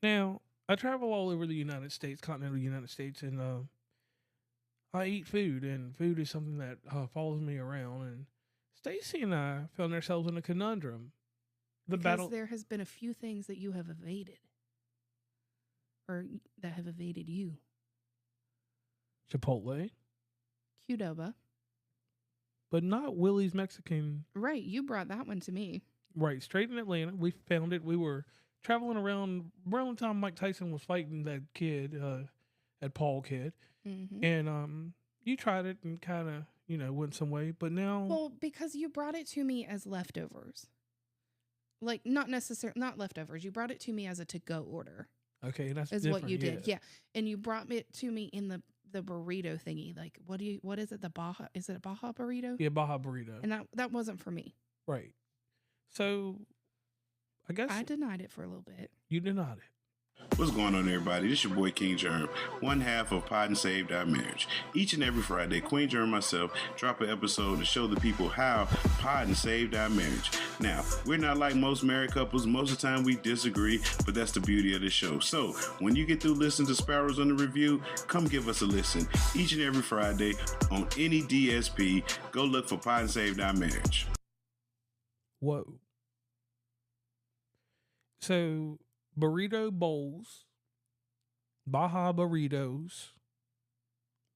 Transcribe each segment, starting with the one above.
Now, I travel all over the United States, continental United States, and I eat food, and food is something that follows me around. And Stacy and I found ourselves in a conundrum. The Because battle there has been a few things that you have evaded, or that have evaded you. Chipotle, QDOBA. but not Willy's Mexican. Right, you brought that one to me. Right, straight in Atlanta. We found it. We were traveling around the time Mike Tyson was fighting that kid, that Paul kid, Mm-hmm. and you tried it and kind of went some way, but now Well, because you brought it to me as leftovers. Like, not leftovers. You brought it to me as a to-go order. okay, that's Is different, what you did. Yeah. And you brought it to me in the burrito thingy. Like, what is it? The Baja, is it a Baja burrito? Yeah, Baja burrito. And that wasn't for me. Right. So, I guess I denied it for a little bit. you denied it. What's going on, everybody? This your boy King Germ, one half of Pod and Saved Our Marriage. Each and every Friday, Queen Germ and myself drop an episode to show the people how Pod and saved our marriage. Now, we're not like most married couples. Most of the time we disagree, but that's the beauty of the show. So, when you get through listening to Sparrows on the Review, come give us a listen. Each and every Friday on any DSP, go look for Pod and Saved Our Marriage. Whoa. So, burrito bowls, Baja burritos.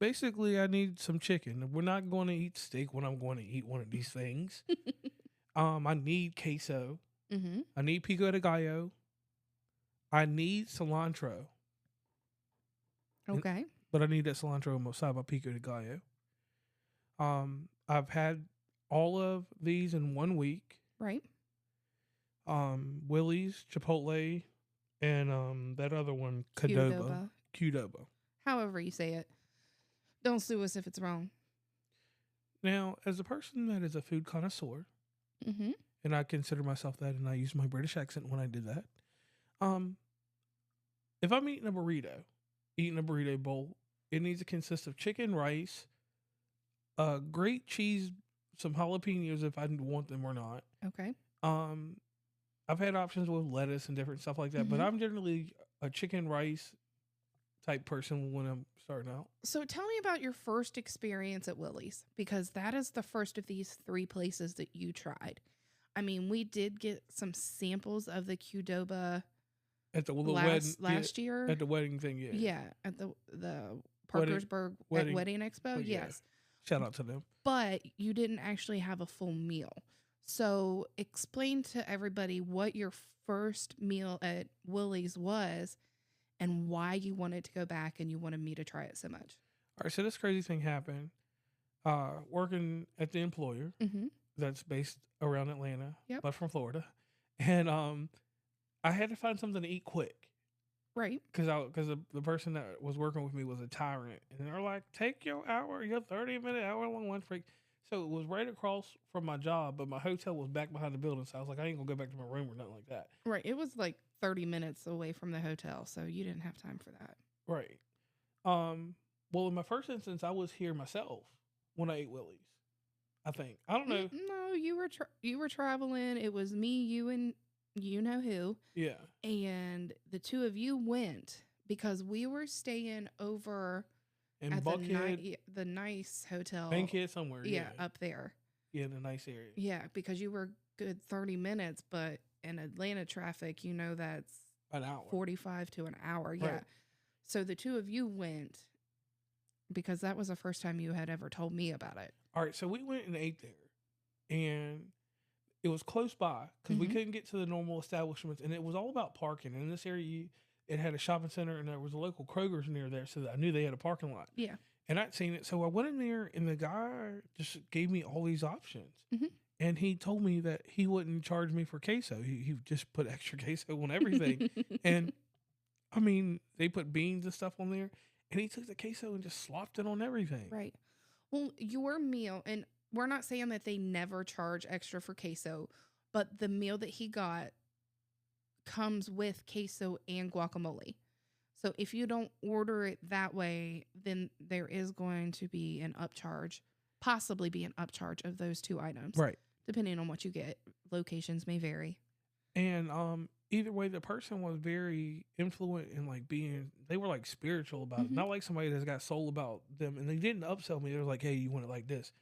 Basically, I need some chicken. We're not going to eat steak when I'm going to eat one of these things. I need queso. Mm-hmm. I need pico de gallo. I need cilantro. Okay. But I need that cilantro on my side by pico de gallo. I've had all of these in 1 week. Right. Willy's, Chipotle, and that other one, QDOBA. QDOBA. However you say it. Don't sue us if it's wrong. Now, as a person that is a food connoisseur, Mm-hmm. and I consider myself that, and I use my British accent when I did that, if I'm eating a burrito bowl, it needs to consist of chicken, rice, great cheese, some jalapenos if I want them or not. Okay. I've had options with lettuce and different stuff like that, but Mhm. I'm generally a chicken rice type person when I'm starting out. So tell me about your first experience at Willy's, because that is the first of these 3 places that you tried. I mean, we did get some samples of the QDOBA At the last year. at the wedding thing, yeah. Yeah, at the Parkersburg wedding Expo. Oh, yeah. Yes. Shout out to them. But you didn't actually have a full meal. So explain to everybody what your first meal at Willy's was and why you wanted to go back and you wanted me to try it so much. All right, so this crazy thing happened. Working at the employer Mm-hmm. that's based around Atlanta, Yep. but from Florida, and I had to find something to eat quick Right. because the person that was working with me was a tyrant, and they're like, "Take your 30-minute, hour-long lunch break." So it was right across from my job, but my hotel was back behind the building, so I was like, I ain't gonna go back to my room or nothing like that. Right. It was like 30 minutes away from the hotel, so you didn't have time for that. Right. Well, in my first instance, I was here myself when I ate Willy's. I think I don't know. No, you were traveling. It was me, you, and you know who. Yeah. And the two of you went because we were staying over And at Buckhead, the nice hotel. Bankhead somewhere. Yeah, up there. Yeah, in a nice area. Yeah, because you were good 30 minutes, but in Atlanta traffic, you know that's An hour. 45 to an hour. Yeah. Right. So the two of you went because that was the first time you had ever told me about it. All right, so we went and ate there, and it was close by because we Mhm. couldn't get to the normal establishments, and it was all about parking. And in this area, it had a shopping center, and there was a local Kroger's near there, so that I knew they had a parking lot. Yeah. And I'd seen it, so I went in there, and the guy just gave me all these options. Mhm. And he told me that he wouldn't charge me for queso. He just put extra queso on everything. And I mean, they put beans and stuff on there, and he took the queso and just slopped it on everything. Right. Well, your meal, and we're not saying that they never charge extra for queso, but the meal that he got comes with queso and guacamole. So if you don't order it that way, then there is going to be an upcharge, possibly be an upcharge of those 2 items. Right. Depending on what you get. Locations may vary. And either way, the person was very influent in like being. They were like spiritual about it, Mhm. not like somebody that's got soul about them. And they didn't upsell me. They were like, "Hey, you want it like this?"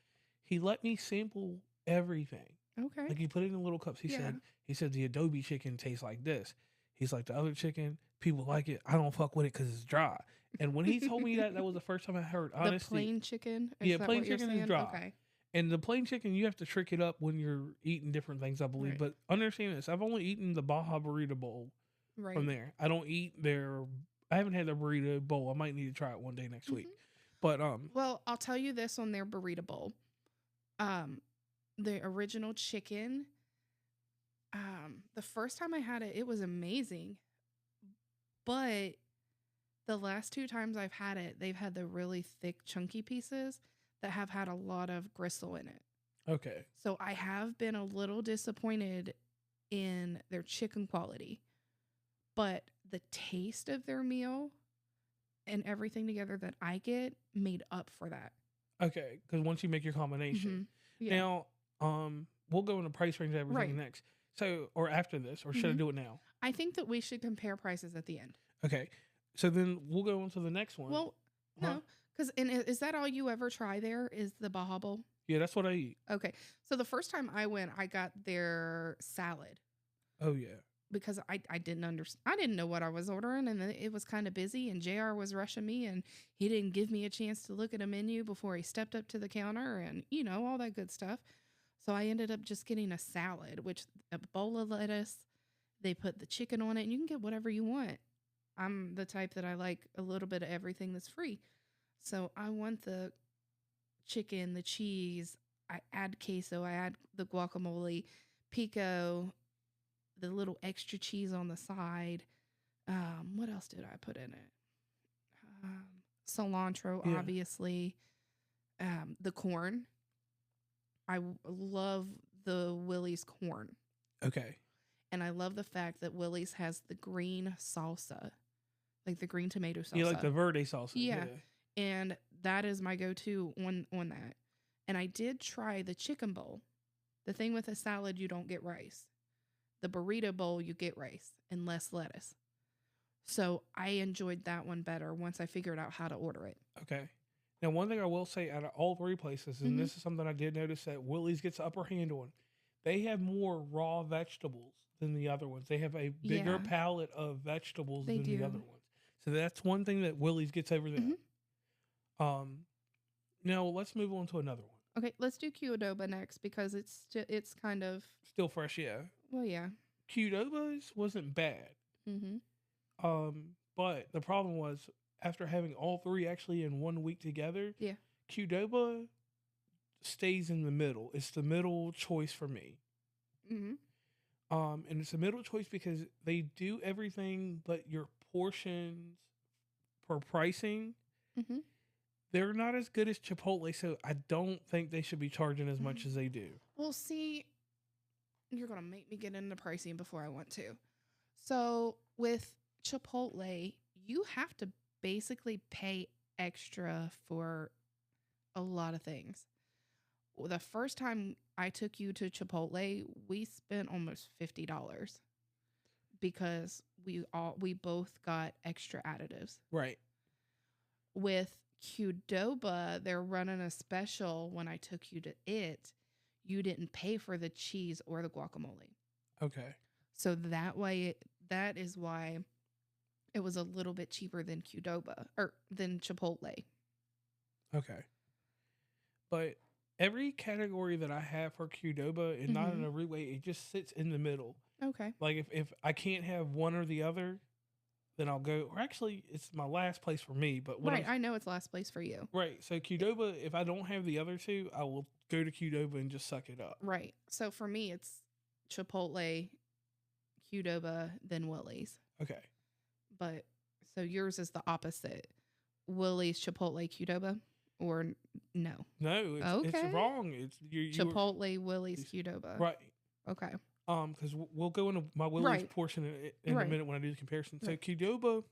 He let me sample everything. Okay. Like he put it in little cups. Yeah. He said the adobe chicken tastes like this. He's like the other chicken, people like it. I don't fuck with it because it's dry. And when he told me that, that was the first time I heard The honesty. plain chicken? Is Yeah, that plain what you're chicken is saying? dry. Okay. And the plain chicken, you have to trick it up when you're eating different things, I believe. Right. But understand this: I've only eaten the Baja Burrito Bowl Right. from there. I don't eat their. I haven't had their burrito bowl. I might need to try it one day next week. Mhm. But Well, I'll tell you this on their burrito bowl. The original chicken. The first time I had it, it was amazing. But the last 2 times I've had it, they've had the really thick, chunky pieces that have had a lot of gristle in it. okay, So I have been a little disappointed in their chicken quality. But the taste of their meal and everything together that I get made up for that. okay, because once you make your combination, Yeah. now we'll go into price range and everything Right. next. So or after this, or should I Mhm. do it now? I think that we should compare prices at the end. Okay, so then we'll go on to the next one. Well, Huh? no, because is that all you ever try there? Is the Baja Bowl? Yeah, that's what I eat. Okay, so the first time I went, I got their salad Oh yeah, because I didn't understand. I didn't know what I was ordering, and then it was kind of busy. And Jr. was rushing me, and he didn't give me a chance to look at a menu before he stepped up to the counter, and all that good stuff. So I ended up just getting a salad, which a bowl of lettuce. They put the chicken on it, and you can get whatever you want. I'm the type that I like a little bit of everything that's free. So I want the chicken, the cheese. I add queso. I add the guacamole, pico, the little extra cheese on the side. What else did I put in it? Cilantro, Yeah. obviously. The corn. I love the Willy's corn. okay, And I love the fact that Willy's has the green salsa, like the green tomato salsa. you like the verde salsa? Yeah. And that is my go-to on that. And I did try the chicken bowl. The thing with a salad, you don't get rice. The burrito bowl, you get rice and less lettuce. So I enjoyed that one better once I figured out how to order it. Okay. Now, one thing I will say out of all 3 places, and Mhm. this is something I did notice that Willie's gets the upper hand on, they have more raw vegetables than the other ones. They have a bigger Yeah. palette of vegetables They than the do. other ones. So that's one thing that Willie's gets over there. Now let's move on to another one. Okay, let's do QDOBA next because it's kind of, Still fresh, yeah. well, yeah. QDOBA's wasn't bad. Mm-hmm. But the problem was after having all 3 actually in 1 week together, Yeah. QDOBA stays in the middle. It's the middle choice for me. Mm-hmm. And it's a middle choice because they do everything but your portions for pricing. Mm-hmm. They're not as good as Chipotle, so I don't think they should be charging as much as they do. Well, see, you're going to make me get into pricing before I want to. So with Chipotle, you have to basically pay extra for a lot of things. The first time I took you to Chipotle, we spent almost $50 because we both got extra additives. Right. With QDOBA, they're running a special. When I took you to it, you didn't pay for the cheese or the guacamole. Okay. So that is why it was a little bit cheaper than QDOBA or than Chipotle. Okay. But every category that I have for QDOBA, and not in a rude way, it just sits in the middle. Okay. Like if I can't have one or the other, then I'll go. Or actually, it's my last place for me. But Right. I know it's last place for you. Right. So QDOBA, if I don't have the other 2, I will go to QDOBA and just suck it up. Right. So for me, it's Chipotle, QDOBA, then Willy's. Okay. But so yours is the opposite. Willy's, Chipotle, QDOBA, or no? No, it's Okay. wrong. It's you Chipotle, Willy's, QDOBA. right. Okay. Because we'll go into my Willie's Right. portion in a Right. minute when I do the comparison. So Right. QDOBA,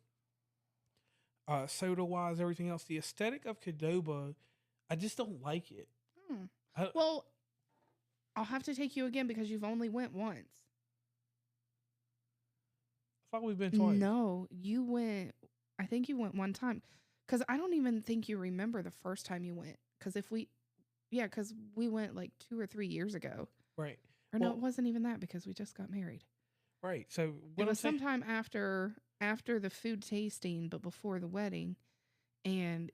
soda wise, everything else, the aesthetic of QDOBA, I just don't like it. Well, I'll have to take you again because you've only went once. thought we've been twice. No, you went. I think you went one time. Because I don't even think you remember the first time you went. Because because we went like 2 or 3 years ago. Right. Or no, it wasn't even that because we just got married. Right. So it was sometime after the food tasting, but before the wedding, and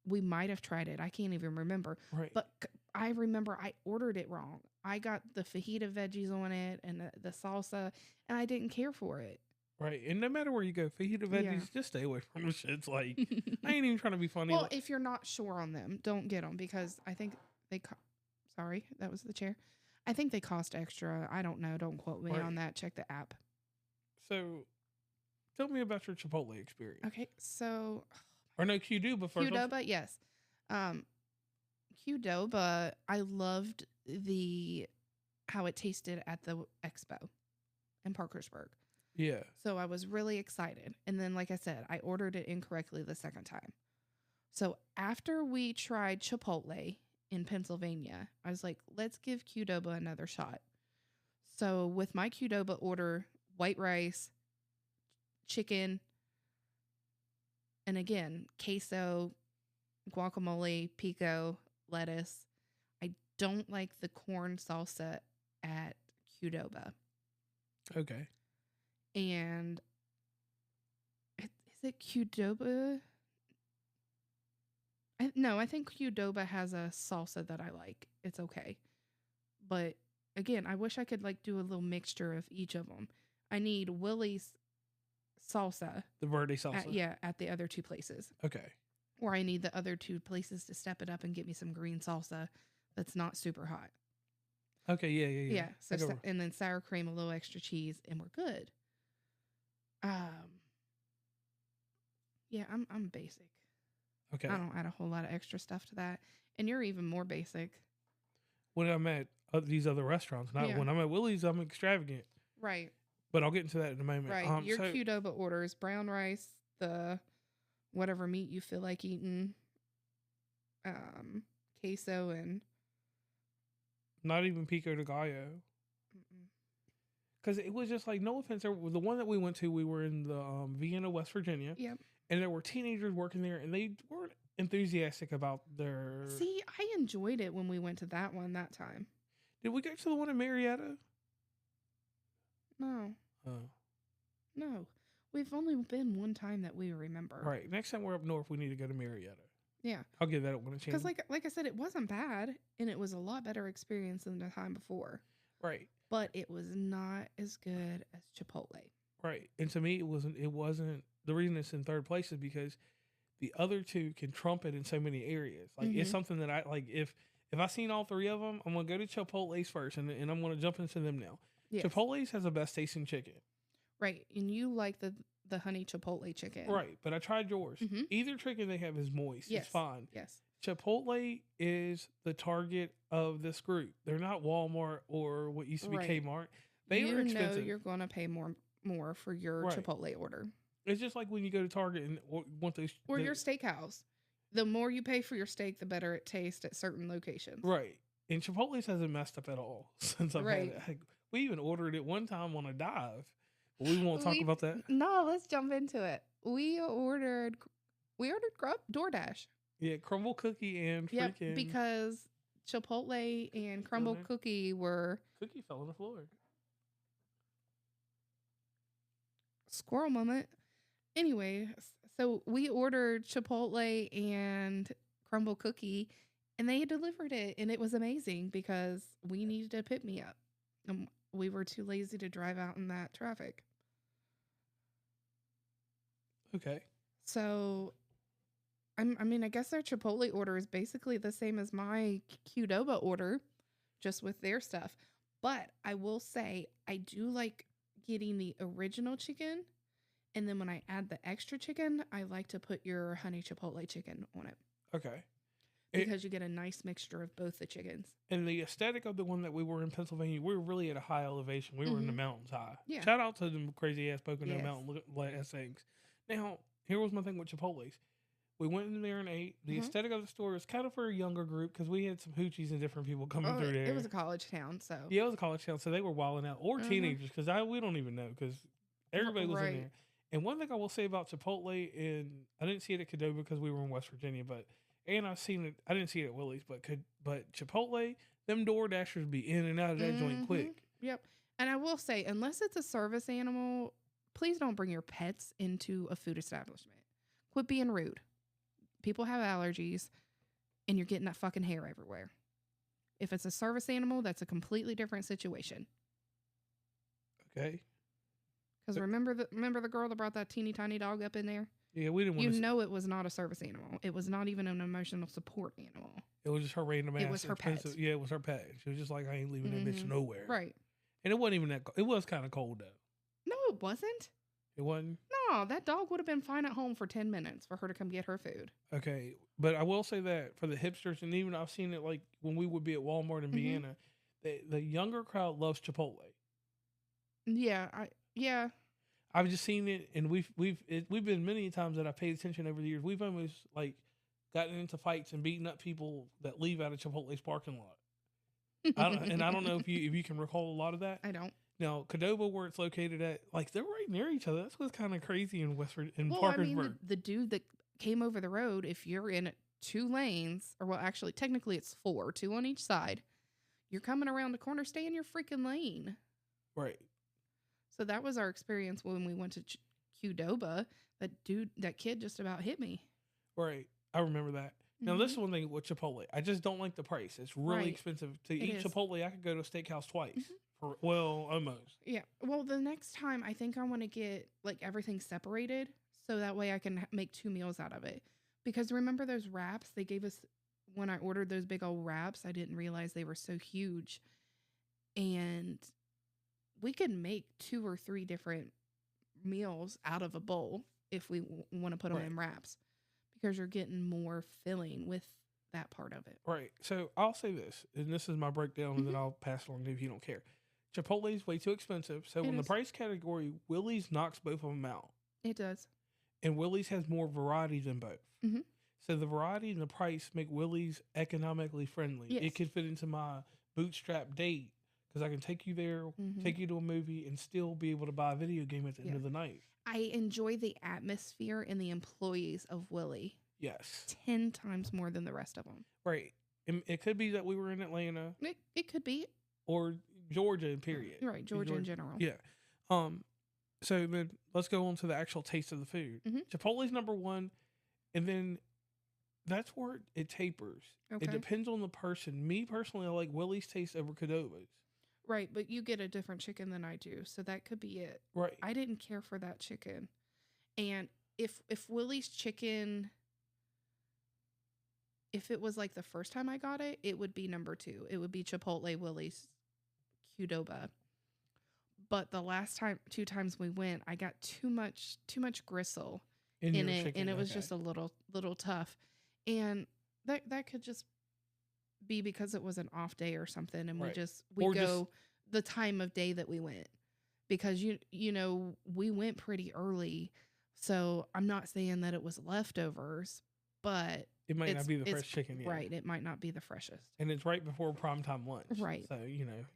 we might have tried it. I can't even remember. Right. But I remember I ordered it wrong. I got the fajita veggies on it and the salsa, and I didn't care for it. Right. And no matter where you go, fajita veggies, just stay away from them shits. Like, I ain't even trying to be funny. Well, if you're not sure on them, don't get them because I think they sorry, that was the chair. I think they cost extra. I don't know. Don't quote me on that. Check the app. So, tell me about your Chipotle experience. Okay, so... Or no, QDOBA first. QDOBA, yes. QDOBA, I loved how it tasted at the expo in Parkersburg. Yeah. So I was really excited. And then, like I said, I ordered it incorrectly the second time. So after we tried Chipotle in Pennsylvania, I was like, let's give QDOBA another shot. So with my QDOBA order, white rice, chicken, and again, queso, guacamole, pico, lettuce. I don't like the corn salsa at QDOBA. Okay. And is it QDOBA? I think QDOBA has a salsa that I like. It's okay. But again, I wish I could like do a little mixture of each of them. I need Willy's salsa. The verde salsa? At the other two places. Okay. Or I need the other two places to step it up and get me some green salsa that's not super hot. Okay, yeah. Yeah, so and then sour cream, a little extra cheese, and we're good. Yeah, I'm basic. Okay. I don't add a whole lot of extra stuff to that. And you're even more basic. When I'm at these other restaurants, when I'm at Willy's, I'm extravagant. Right. But I'll get into that in a moment. Right. Your QDOBA orders brown rice, the whatever meat you feel like eating, queso, and not even pico de gallo. Because it was just like, no offense, the one that we went to, we were in the Vienna, West Virginia. Yep. And there were teenagers working there, and they weren't enthusiastic about their... See, I enjoyed it when we went to that one that time. Did we go to the one in Marietta? No. Oh. No. We've only been one time that we remember. Right. Next time we're up north, we need to go to Marietta. Yeah. I'll give that one a chance. Because like I said, it wasn't bad, and it was a lot better experience than the time before. Right. But it was not as good as Chipotle. Right. And to me, it wasn't the reason it's in third place is because the other two can trump it in so many areas. Like it's something that I like. If I seen all three of them, I'm gonna go to Chipotle's first, and I'm gonna jump into them now. Yes. Chipotle's has the best tasting chicken. Right, and you like the honey Chipotle chicken. Right, but I tried yours. Either chicken they have is moist. Yes. It's fine. Yes. Chipotle is the target of this group. They're not Walmart or what used to be Kmart. They are expensive. You know you're going to pay more for your Chipotle order. It's just like when you go to Target and want those... Or your steakhouse. The more you pay for your steak, the better it tastes at certain locations. Right. And Chipotle's hasn't messed up at all since I've had it. We even ordered it one time on a dive. But we won't talk about that. No, let's jump into it. We ordered DoorDash. Yeah, crumble cookie and freaking... Yeah, because Chipotle and crumble cookie were... Cookie fell on the floor. Squirrel moment. Anyway, so we ordered Chipotle and crumble cookie, and they delivered it, and it was amazing because we needed a pick-me-up. We were too lazy to drive out in that traffic. Okay. So... I guess their Chipotle order is basically the same as my QDOBA order, just with their stuff. But I will say, I do like getting the original chicken. And then when I add the extra chicken, I like to put your honey Chipotle chicken on it. Okay. Because you get a nice mixture of both the chickens. And the aesthetic of the one that we were in Pennsylvania, we were really at a high elevation. We were in the mountains high. Yeah. Shout out to them crazy ass Pocono Mountain ass things. Now, here was my thing with Chipotle's. We went in there and ate. The aesthetic of the store was kind of for a younger group because we had some hoochies and different people coming through there. It was a college town, so. Yeah, it was a college town, so they were wilding out. Or teenagers, because we don't even know, because Everybody was in Right. there. And one thing I will say about Chipotle, and I didn't see it at QDOBA because we were in West Virginia, and I've seen it. I didn't see it at Willy's, but Chipotle, them door dashers be in and out of that joint quick. Yep. And I will say, unless it's a service animal, please don't bring your pets into a food establishment. Quit being rude. People have allergies, and you're getting that fucking hair everywhere. If it's a service animal, that's a completely different situation. Okay. Because remember the girl that brought that teeny tiny dog up in there? Yeah, we didn't want You to. know it was not a service animal. It was not even an emotional support animal. It was just her random ass. It was her pet. expensive- Yeah, it was her pet. She was just like, I ain't leaving that bitch nowhere. Right. And it wasn't even that. It was kind of cold though. No, it wasn't. It wasn't. No, that dog would have been fine at home for 10 minutes for her to come get her food. Okay, but I will say that for the hipsters, and even I've seen it like when we would be at Walmart in Vienna, the younger crowd loves Chipotle. Yeah, I've just seen it, and we've been many times that I've paid attention over the years. We've almost like gotten into fights and beating up people that leave out of Chipotle's parking lot. I don't know if you can recall a lot of that. I don't. Now, QDOBA, where it's located at, like they're right near each other. That's what's kind of crazy in I Parkersburg. mean, the dude that came over the road, if you're in 2 lanes, or well, actually, technically it's 4, 2 on each side, you're coming around the corner, stay in your freaking lane. Right. So that was our experience when we went to QDOBA. That kid just about hit me. Right. I remember that. Now, this is one thing with Chipotle. I just don't like the price. It's really Right. expensive. To It eat is. Chipotle, I could go to a steakhouse twice. Well, almost. Yeah. Well, the next time I think I want to get like everything separated so that way I can make 2 meals out of it. Because remember those wraps they gave us when I ordered those big old wraps? I didn't realize they were so huge. And we could make 2 or 3 different meals out of a bowl if we want to put them Right. in wraps. Because you're getting more filling with that part of it. Right. So I'll say this, and this is my breakdown, and then I'll pass along if you don't care. Chipotle is way too expensive. So It in the is. price category, Willy's knocks both of them out. It does. And Willy's has more variety than both. Mhm. So the variety and the price make Willy's economically friendly. Yes. It could fit into my bootstrap date because I can take you there, take you to a movie, and still be able to buy a video game at the end Yeah. of the night. I enjoy the atmosphere and the employees of Willy Yes. 10 times more than the rest of them. Right. And it could be that we were in Atlanta It could be. or Georgia, period. Right, Georgia in general. Yeah. So then let's go on to the actual taste of the food. Chipotle's number one, and then that's where it tapers. Okay. It depends on the person. Me personally, I like Willy's taste over QDOBA's. Right, but you get a different chicken than I do, so that could be it. Right. I didn't care for that chicken. And if Willy's chicken, if it was like the first time I got it, it would be number 2. It would be Chipotle, Willy's, QDOBA. But the last 2 times we went, I got too much gristle in your it, chicken, and it was okay. just a little tough. And that could just be because it was an off day or something, and Right. we Or go the time of day that we went, because you know we went pretty early, so I'm not saying that it was leftovers, but It might not be the it's- fresh chicken yet. right? It might not be the freshest. And it's right before primetime lunch. Right. So,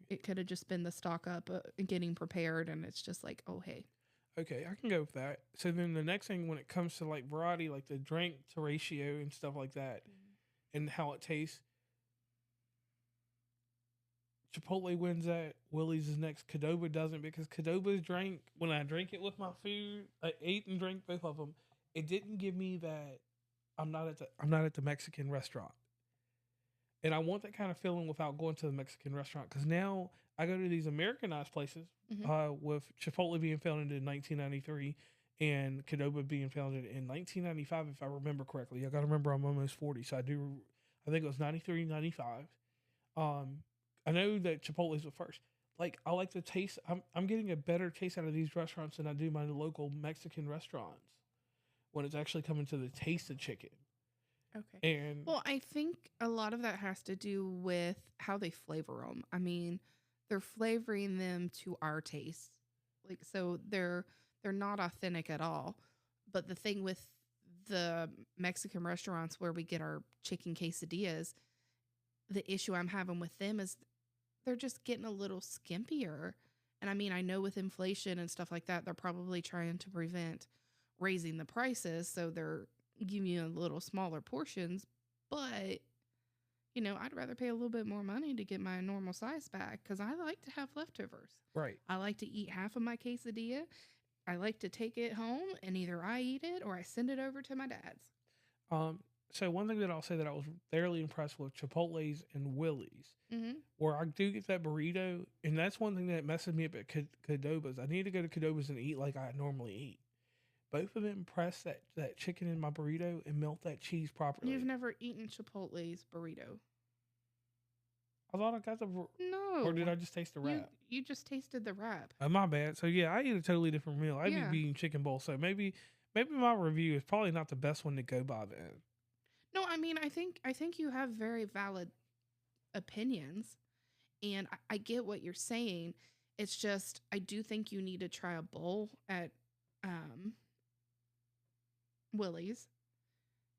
It could have just been the stock up and getting prepared, and it's just like, oh hey, okay, I can go with that. So then the next thing when it comes to like variety, like the drink to ratio and stuff like that, and how it tastes, Chipotle wins that. Willy's is next. QDOBA doesn't, because QDOBA's drink, when I drink it with my food, I ate and drank both of them. It didn't give me that I'm not at the Mexican restaurant. And I want that kind of feeling without going to the Mexican restaurant, because now I go to these Americanized places with Chipotle being founded in 1993 and QDOBA being founded in 1995, if I remember correctly. I got to remember I'm almost 40, so I think it was 93, 95. I know that Chipotle's the first. Like, I like the taste. I'm getting a better taste out of these restaurants than I do my local Mexican restaurants when it's actually coming to the taste of chicken. okay. And Well, I think a lot of that has to do with how they flavor them. I mean, they're flavoring them to our taste, like, so they're not authentic at all. But the thing with the Mexican restaurants where we get our chicken quesadillas, the issue I'm having with them is they're just getting a little skimpier. And I mean, I know with inflation and stuff like that, they're probably trying to prevent raising the prices. So they're giving you a little smaller portions. But, you know, I'd rather pay a little bit more money to get my normal size back because I like to have leftovers. Right. I like to eat half of my quesadilla. I like to take it home and either I eat it or I send it over to my dad's. So one thing that I'll say that I was fairly impressed with Chipotle's and Willy's, Mm-hmm. where I do get that burrito, and that's one thing that messes me up at QDOBA's. I need to go to QDOBA's and eat like I normally eat. Both of them press that chicken in my burrito and melt that cheese properly. You've never eaten Chipotle's burrito? I thought I got the... No. Or did I just taste the wrap? You just tasted the wrap. Oh, my bad. So, yeah, I eat a totally different meal. I Yeah. be eating chicken bowl. So, maybe my review is probably not the best one to go by then. No, I mean, I think you have very valid opinions, and I get what you're saying. It's just I do think you need to try a bowl at Willy's,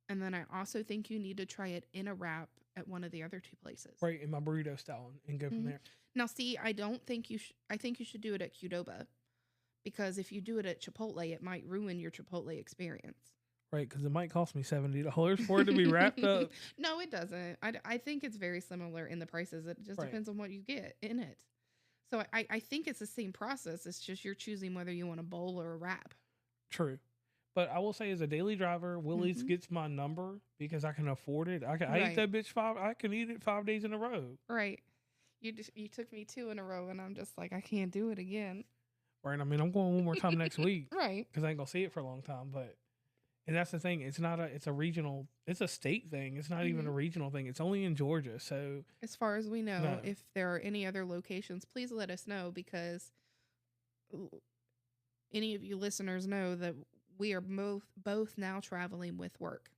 and then I also think you need to try it in a wrap at one of the other two places. Right, in my burrito style and go from Mhm. there. Now, see, I don't think I think you should do it at QDOBA, because if you do it at Chipotle, it might ruin your Chipotle experience. Right, because it might cost me $70 for it to be wrapped up. No, it doesn't. I think it's very similar in the prices. It just Right. depends on what you get in it. So I think it's the same process. It's just you're choosing whether you want a bowl or a wrap. True. But I will say, as a daily driver, Willy's Mhm. gets my number because I can afford it. I eat Right. that bitch I can eat it 5 days in a row. Right. You took me 2 in a row, and I'm just like, I can't do it again. Right. I mean, I'm going one more time next week Right. because I ain't gonna see it for a long time. And that's the thing. It's a regional. It's a state thing. It's not even a regional thing. It's only in Georgia. So As far as we know, No. if there are any other locations, please let us know, because any of you listeners know that we are both now traveling with work.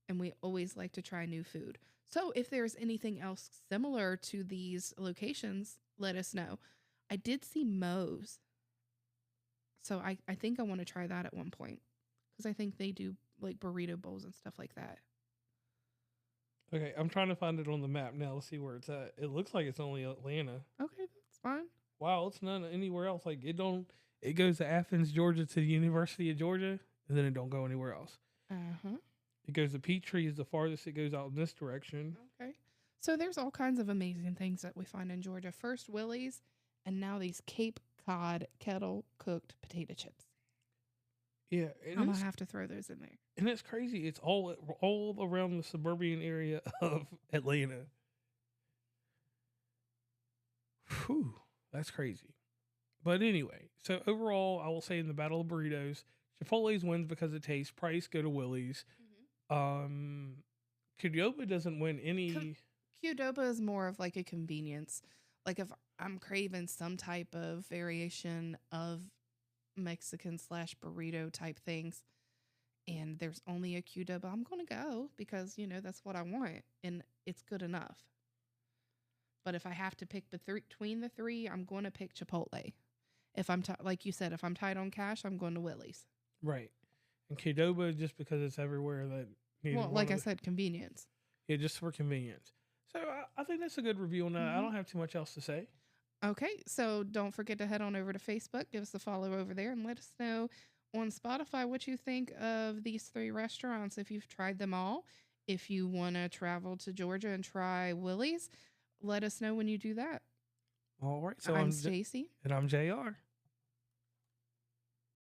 And we always like to try new food. So if there's anything else similar to these locations, let us know. I did see Moe's. So I think I want to try that at one point, because I think they do like burrito bowls and stuff like that. okay, I'm trying to find it on the map now. Let's see where it's at. It looks like it's only Atlanta. Okay, that's fine. Wow, it's none anywhere else. Like it goes to Athens, Georgia, to the University of Georgia, and then it don't go anywhere else. Uh-huh. It goes to Peachtree is the farthest it goes out in this direction. Okay. So there's all kinds of amazing things that we find in Georgia. First Willy's, and now these Cape Cod kettle cooked potato chips. Yeah, I'm going to have to throw those in there. and it's crazy. It's all around the suburban area of Atlanta. Whew, that's crazy. But anyway, so overall, I will say in the Battle of Burritos, Chipotle's wins because of taste. Price, go to Willy's. QDOBA doesn't win any. QDOBA is more of like a convenience. Like if I'm craving some type of variation of Mexican / burrito type things, and there's only a QDOBA, I'm going to go because, you know, that's what I want and it's good enough. But if I have to pick between the three, I'm going to pick Chipotle. If I'm like you said, if I'm tight on cash, I'm going to Willy's. Right. And QDOBA, just because it's everywhere, that Well, like I said, convenience. Yeah, just for convenience. So I think that's a good review on that. I don't have too much else to say. Okay, so don't forget to head on over to Facebook, give us a follow over there, and let us know on Spotify what you think of these 3 restaurants. If you've tried them all, if you want to travel to Georgia and try Willy's, let us know when you do that. All right. So I'm Stacy. And I'm JR.